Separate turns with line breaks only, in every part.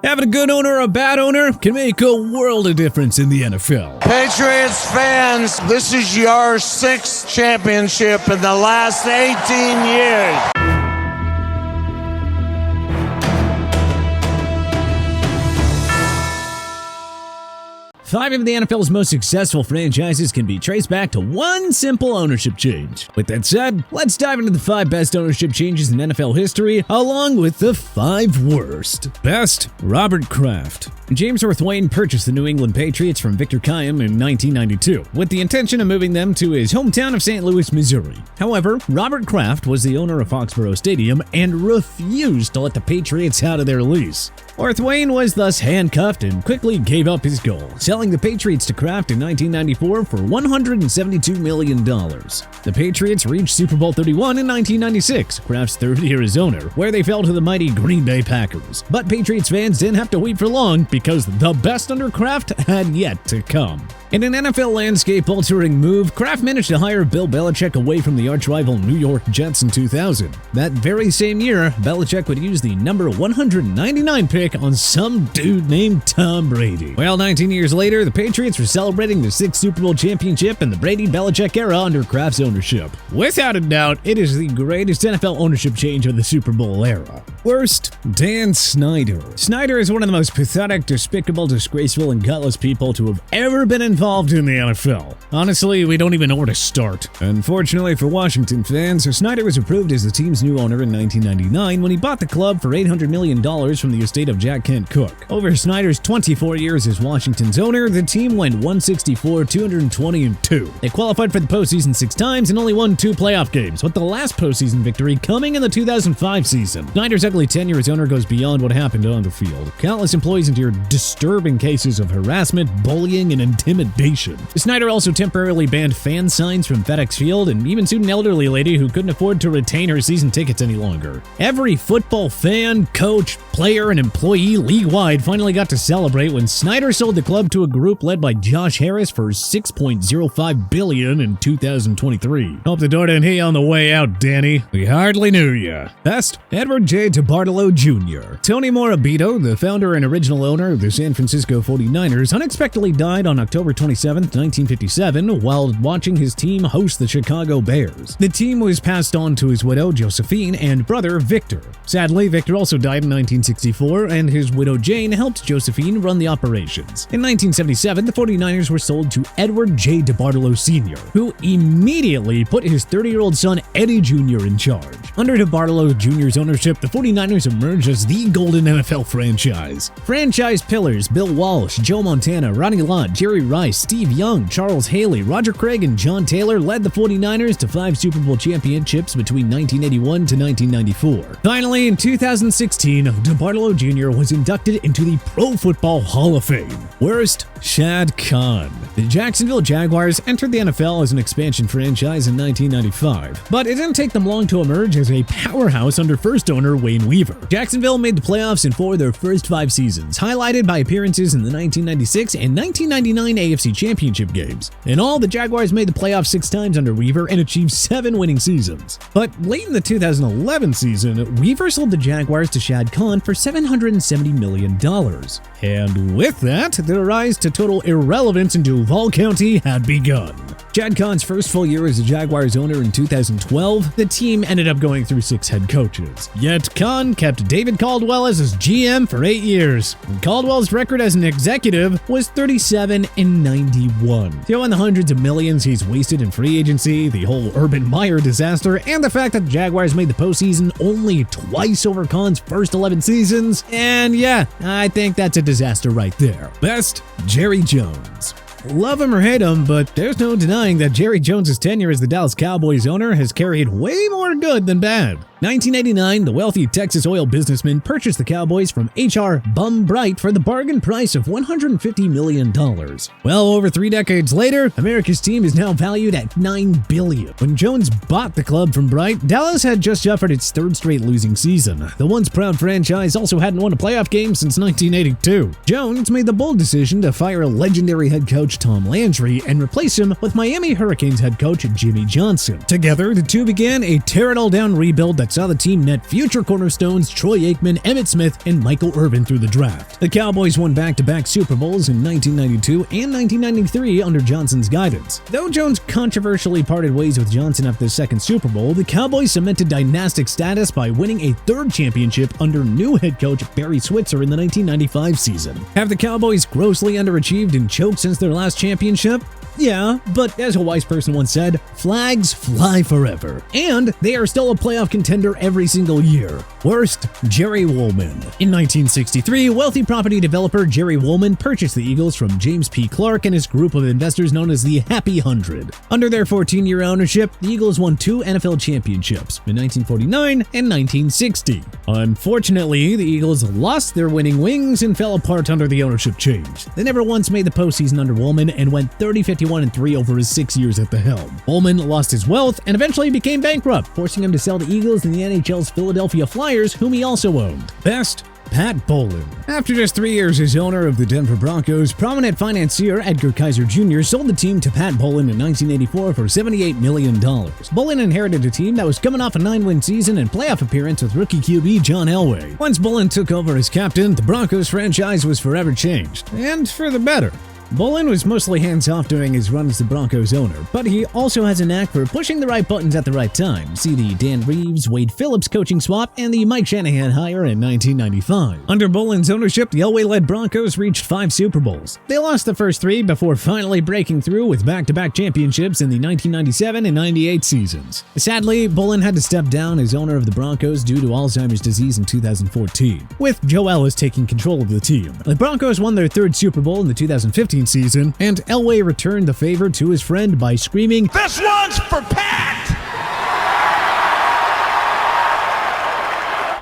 Having a good owner or a bad owner can make a world of difference in the NFL.
Patriots fans, this is your 6th championship in the last 18 years.
Five of the NFL's most successful franchises can be traced back to one simple ownership change. With that said, let's dive into the 5 best ownership changes in NFL history, along with the 5 worst. Best, Robert Kraft. James Wayne purchased the New England Patriots from Victor Kiam in 1992, with the intention of moving them to his hometown of St. Louis, Missouri. However, Robert Kraft was the owner of Foxborough Stadium and refused to let the Patriots out of their lease. Wayne was thus handcuffed and quickly gave up his goal, selling the Patriots to Kraft in 1994 for $172 million. The Patriots reached Super Bowl 31 in 1996, Kraft's 3rd year as owner, where they fell to the mighty Green Bay Packers. But Patriots fans didn't have to wait for long because the best under Kraft had yet to come. In an NFL landscape-altering move, Kraft managed to hire Bill Belichick away from the arch-rival New York Jets in 2000. That very same year, Belichick would use the number 199 pick on some dude named Tom Brady. Well, 19 years later, the Patriots were celebrating their 6th Super Bowl championship in the Brady-Belichick era under Kraft's ownership. Without a doubt, it is the greatest NFL ownership change of the Super Bowl era. Worst, Dan Snider. Snider is one of the most pathetic, despicable, disgraceful, and gutless people to have ever been involved in the NFL. Honestly, we don't even know where to start. Unfortunately for Washington fans, Snider was approved as the team's new owner in 1999 when he bought the club for $800 million from the estate of Jack Kent Cooke. Over Snider's 24 years as Washington's owner, the team went 164, 220, and 2. They qualified for the postseason 6 times and only won 2 playoff games, with the last postseason victory coming in the 2005 season. Snider's ugly tenure as owner goes beyond what happened on the field. Countless employees endured disturbing cases of harassment, bullying, and intimidation. Snider also temporarily banned fan signs from FedEx Field and even sued an elderly lady who couldn't afford to retain her season tickets any longer. Every football fan, coach, player, and employee league-wide finally got to celebrate when Snider sold the club to a group led by Josh Harris for $6.05 billion in 2023. Hope the door didn't hit you on the way out, Danny. We hardly knew ya. Best, Edward J. DeBartolo Jr. Tony Morabito, the founder and original owner of the San Francisco 49ers, unexpectedly died on October 27, 1957, while watching his team host the Chicago Bears. The team was passed on to his widow, Josephine, and brother, Victor. Sadly, Victor also died in 1964, and his widow, Jane, helped Josephine run the operations. In 1977, the 49ers were sold to Edward J. DeBartolo Sr., who immediately put his 30-year-old son, Eddie Jr., in charge. Under DeBartolo Jr.'s ownership, the 49ers emerged as the golden NFL franchise. Franchise pillars Bill Walsh, Joe Montana, Ronnie Lott, Jerry Rice, Steve Young, Charles Haley, Roger Craig, and John Taylor led the 49ers to 5 Super Bowl championships between 1981 to 1994. Finally, in 2016, DeBartolo Jr. was inducted into the Pro Football Hall of Fame. Worst, Shad Khan. The Jacksonville Jaguars entered the NFL as an expansion franchise in 1995, but it didn't take them long to emerge as a powerhouse under first owner Wayne Weaver. Jacksonville made the playoffs in 4 of their first 5 seasons, highlighted by appearances in the 1996 and 1999 AFC Championship games. In all, the Jaguars made the playoffs 6 times under Weaver and achieved 7 winning seasons. But late in the 2011 season, Weaver sold the Jaguars to Shad Khan for $770 million. And with that, the rise to total irrelevance in Duval County had begun. Shad Khan's first full year as the Jaguars owner in 2012, the team ended up going through 6 head coaches. Yet Khan kept David Caldwell as his GM for 8 years. And Caldwell's record as an executive was 37-91. Throw in the hundreds of millions he's wasted in free agency, the whole Urban Meyer disaster, and the fact that the Jaguars made the postseason only twice over Khan's first 11 seasons, and yeah, I think that's a disaster right there. Best, Jerry Jones. Love him or hate him, but there's no denying that Jerry Jones' tenure as the Dallas Cowboys owner has carried way more good than bad. 1989, the wealthy Texas oil businessman purchased the Cowboys from H.R. Bum Bright for the bargain price of $150 million. Well, over 3 decades later, America's team is now valued at $9 billion. When Jones bought the club from Bright, Dallas had just suffered its 3rd straight losing season. The once proud franchise also hadn't won a playoff game since 1982. Jones made the bold decision to fire legendary head coach Tom Landry and replace him with Miami Hurricanes head coach Jimmy Johnson. Together, the two began a tear-it-all-down rebuild that that saw the team net future cornerstones Troy Aikman, Emmitt Smith, and Michael Irvin through the draft. The Cowboys won back-to-back Super Bowls in 1992 and 1993 under Johnson's guidance. Though Jones controversially parted ways with Johnson after the second Super Bowl, the Cowboys cemented dynastic status by winning a third championship under new head coach Barry Switzer in the 1995 season. Have the Cowboys grossly underachieved and choked since their last championship? Yeah, but as a wise person once said, flags fly forever. And they are still a playoff contender every single year. Worst, Jerry Woolman. In 1963, wealthy property developer Jerry Woolman purchased the Eagles from James P. Clark and his group of investors known as the Happy 100. Under their 14-year ownership, the Eagles won 2 NFL championships in 1949 and 1960. Unfortunately, the Eagles lost their winning wings and fell apart under the ownership change. They never once made the postseason under Woolman and went 30-51-3 over his 6 years at the helm. Woolman lost his wealth and eventually became bankrupt, forcing him to sell the Eagles and the NHL's Philadelphia Flyers, whom he also owned. Best, Pat Bolan. After just 3 years as owner of the Denver Broncos, prominent financier Edgar Kaiser Jr. sold the team to Pat Bolan in 1984 for $78 million. Bolan inherited a team that was coming off a 9-win season and playoff appearance with rookie QB John Elway. Once Bolan took over as captain, the Broncos franchise was forever changed, and for the better. Bolan was mostly hands-off during his run as the Broncos owner, but he also has a knack for pushing the right buttons at the right time. See the Dan Reeves, Wade Phillips coaching swap and the Mike Shanahan hire in 1995. Under Bolan's ownership, the Elway-led Broncos reached 5 Super Bowls. They lost the first 3 before finally breaking through with back-to-back championships in the 1997 and 98 seasons. Sadly, Bolan had to step down as owner of the Broncos due to Alzheimer's disease in 2014, with Joe Ellis taking control of the team. The Broncos won their 3rd Super Bowl in the 2015 season, and Elway returned the favor to his friend by screaming,
"This one's for Pat!"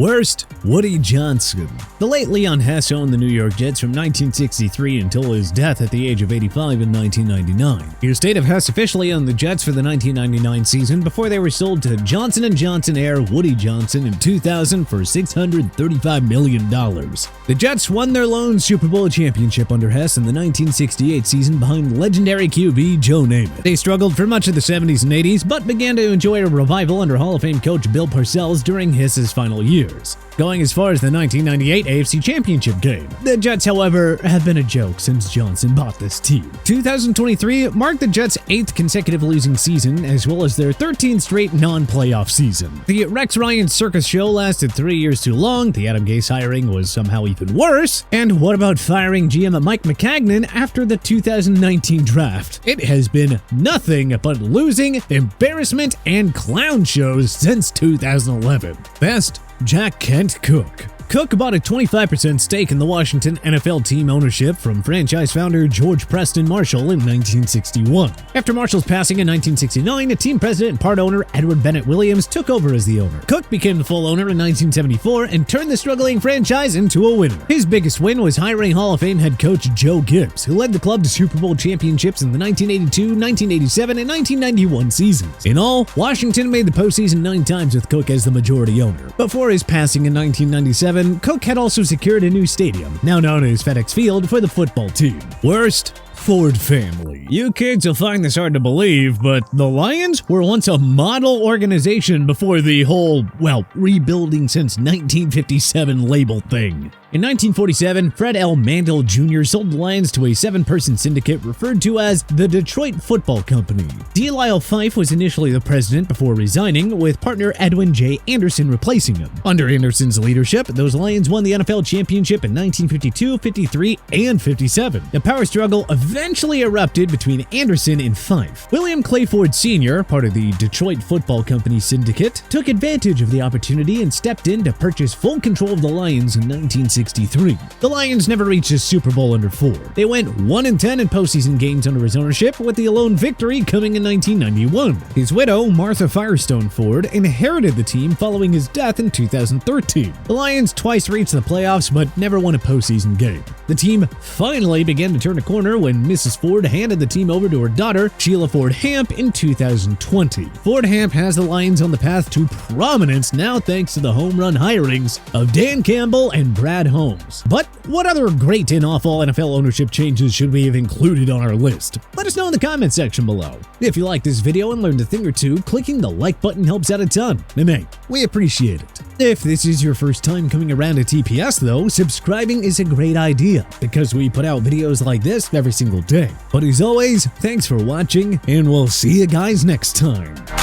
Worst, Woody Johnson. The late Leon Hess owned the New York Jets from 1963 until his death at the age of 85 in 1999. The estate of Hess officially owned the Jets for the 1999 season before they were sold to Johnson & Johnson heir Woody Johnson in 2000 for $635 million. The Jets won their lone Super Bowl championship under Hess in the 1968 season behind legendary QB Joe Namath. They struggled for much of the 70s and 80s, but began to enjoy a revival under Hall of Fame coach Bill Parcells during Hess's final years, going as far as the 1998 AFC Championship game. The Jets, however, have been a joke since Johnson bought this team. 2023 marked the Jets' 8th consecutive losing season, as well as their 13th straight non-playoff season. The Rex Ryan circus show lasted 3 years too long, the Adam Gase hiring was somehow even worse, and what about firing GM Mike McCagnon after the 2019 draft? It has been nothing but losing, embarrassment, and clown shows since 2011. Best, Jack Kent Cooke. Cooke bought a 25% stake in the Washington NFL team ownership from franchise founder George Preston Marshall in 1961. After Marshall's passing in 1969, team president and part owner Edward Bennett Williams took over as the owner. Cooke became the full owner in 1974 and turned the struggling franchise into a winner. His biggest win was hiring Hall of Fame head coach Joe Gibbs, who led the club to Super Bowl championships in the 1982, 1987, and 1991 seasons. In all, Washington made the postseason 9 times with Cooke as the majority owner. Before his passing in 1997, Cooke had also secured a new stadium, now known as FedEx Field, for the football team. Worst, Ford family. You kids will find this hard to believe, but the Lions were once a model organization before the whole, rebuilding since 1957 label thing. In 1947, Fred L. Mandel Jr. sold the Lions to a 7-person syndicate referred to as the Detroit Football Company. D. Lyle Fife was initially the president before resigning, with partner Edwin J. Anderson replacing him. Under Anderson's leadership, those Lions won the NFL championship in 1952, 53, and 57. The power struggle eventually erupted between Anderson and Fife. William Clay Ford Sr., part of the Detroit Football Company syndicate, took advantage of the opportunity and stepped in to purchase full control of the Lions in 1963. The Lions never reached a Super Bowl under Ford. They went 1-10 in postseason games under his ownership, with the lone victory coming in 1991. His widow, Martha Firestone Ford, inherited the team following his death in 2013. The Lions twice reached the playoffs but never won a postseason game. The team finally began to turn a corner when when Mrs. Ford handed the team over to her daughter, Sheila Ford Hamp, in 2020. Ford Hamp has the Lions on the path to prominence now thanks to the home run hirings of Dan Campbell and Brad Holmes. But what other great and awful NFL ownership changes should we have included on our list? Let us know in the comment section below. If you like this video and learned a thing or two, clicking the like button helps out a ton, and hey, we appreciate it. If this is your first time coming around to TPS though, subscribing is a great idea because we put out videos like this every single day. But as always, thanks for watching, and we'll see you guys next time.